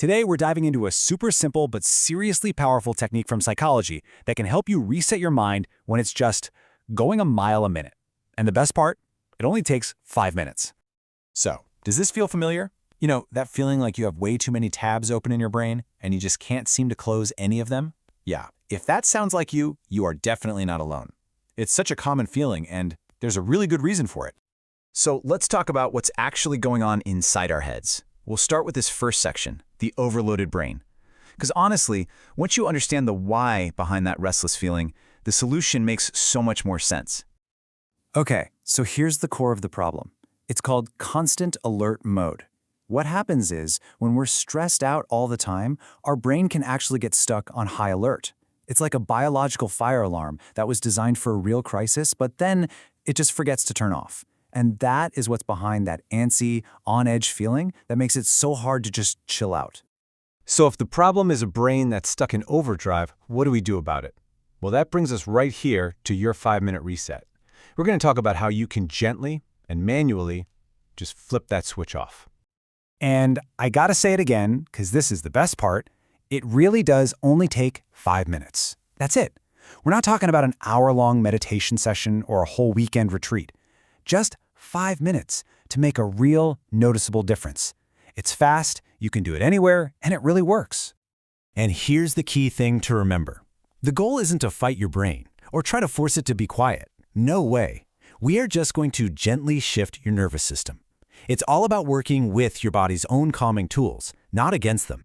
Today, we're diving into a super simple but seriously powerful technique from psychology that can help you reset your mind when it's just going a mile a minute. And the best part? It only takes 5 minutes. So, does this feel familiar? You know, that feeling like you have way too many tabs open in your brain and you just can't seem to close any of them? Yeah, if that sounds like you are definitely not alone. It's such a common feeling, and there's a really good reason for it. So let's talk about what's actually going on inside our heads. We'll start with this first section, the overloaded brain. Because honestly, once you understand the why behind that restless feeling, the solution makes so much more sense. Okay, so here's the core of the problem. It's called constant alert mode. What happens is, when we're stressed out all the time, our brain can actually get stuck on high alert. It's like a biological fire alarm that was designed for a real crisis, but then it just forgets to turn off. And that is what's behind that antsy, on-edge feeling that makes it so hard to just chill out. So if the problem is a brain that's stuck in overdrive, what do we do about it? Well, that brings us right here to your 5-minute reset. We're going to talk about how you can gently and manually just flip that switch off. And I gotta say it again, because this is the best part, it really does only take 5 minutes. That's it. We're not talking about an hour-long meditation session or a whole weekend retreat. Just 5 minutes to make a real, noticeable difference. It's fast, you can do it anywhere, and it really works. And here's the key thing to remember. The goal isn't to fight your brain or try to force it to be quiet. No way. We are just going to gently shift your nervous system. It's all about working with your body's own calming tools, not against them.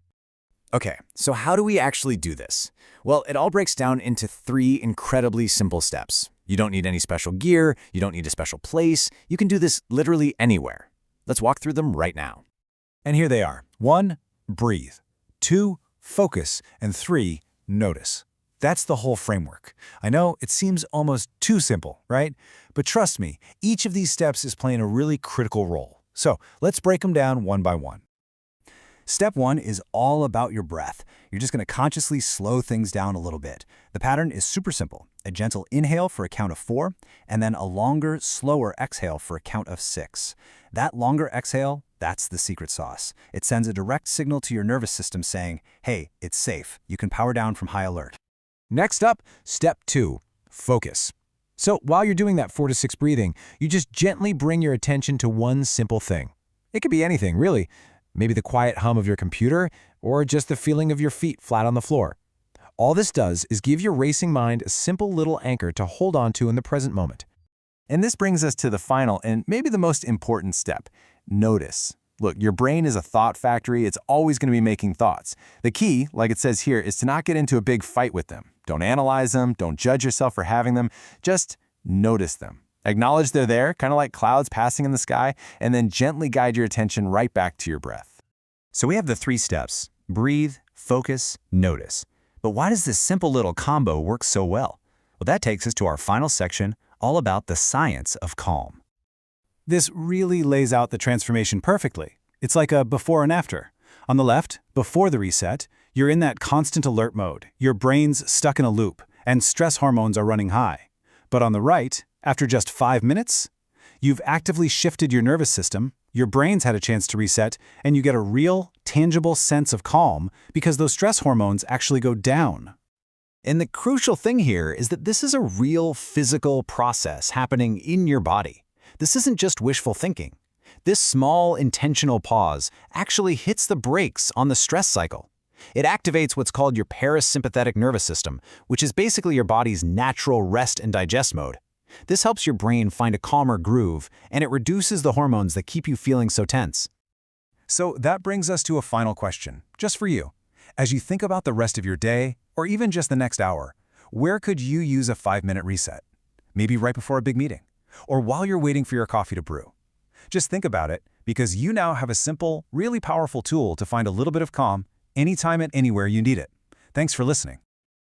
Okay, so how do we actually do this? Well, it all breaks down into 3 incredibly simple steps. You don't need any special gear, you don't need a special place, you can do this literally anywhere. Let's walk through them right now. And here they are. 1, breathe. 2, focus. And 3, notice. That's the whole framework. I know it seems almost too simple, right? But trust me, each of these steps is playing a really critical role. So let's break them down one by one. Step 1 is all about your breath. You're just going to consciously slow things down a little bit. The pattern is super simple. A gentle inhale for a count of 4, and then a longer, slower exhale for a count of 6. That longer exhale, that's the secret sauce. It sends a direct signal to your nervous system saying, hey, it's safe. You can power down from high alert. Next up, step 2, focus. So while you're doing that 4 to 6 breathing, you just gently bring your attention to one simple thing. It could be anything, really. Maybe the quiet hum of your computer, or just the feeling of your feet flat on the floor. All this does is give your racing mind a simple little anchor to hold on to in the present moment. And this brings us to the final and maybe the most important step, notice. Look, your brain is a thought factory. It's always going to be making thoughts. The key, like it says here, is to not get into a big fight with them. Don't analyze them. Don't judge yourself for having them. Just notice them. Acknowledge they're there, kind of like clouds passing in the sky, and then gently guide your attention right back to your breath. So we have the 3 steps: breathe, focus, notice. But why does this simple little combo work so well? Well, that takes us to our final section, all about the science of calm. This really lays out the transformation perfectly. It's like a before and after. On the left, before the reset, you're in that constant alert mode. Your brain's stuck in a loop, and stress hormones are running high. But on the right, after just 5 minutes, you've actively shifted your nervous system, your brain's had a chance to reset, and you get a real, tangible sense of calm because those stress hormones actually go down. And the crucial thing here is that this is a real physical process happening in your body. This isn't just wishful thinking. This small, intentional pause actually hits the brakes on the stress cycle. It activates what's called your parasympathetic nervous system, which is basically your body's natural rest and digest mode. This helps your brain find a calmer groove, and it reduces the hormones that keep you feeling so tense. So that brings us to a final question, just for you. As you think about the rest of your day, or even just the next hour, where could you use a 5-minute reset? Maybe right before a big meeting, or while you're waiting for your coffee to brew. Just think about it, because you now have a simple, really powerful tool to find a little bit of calm anytime and anywhere you need it. Thanks for listening.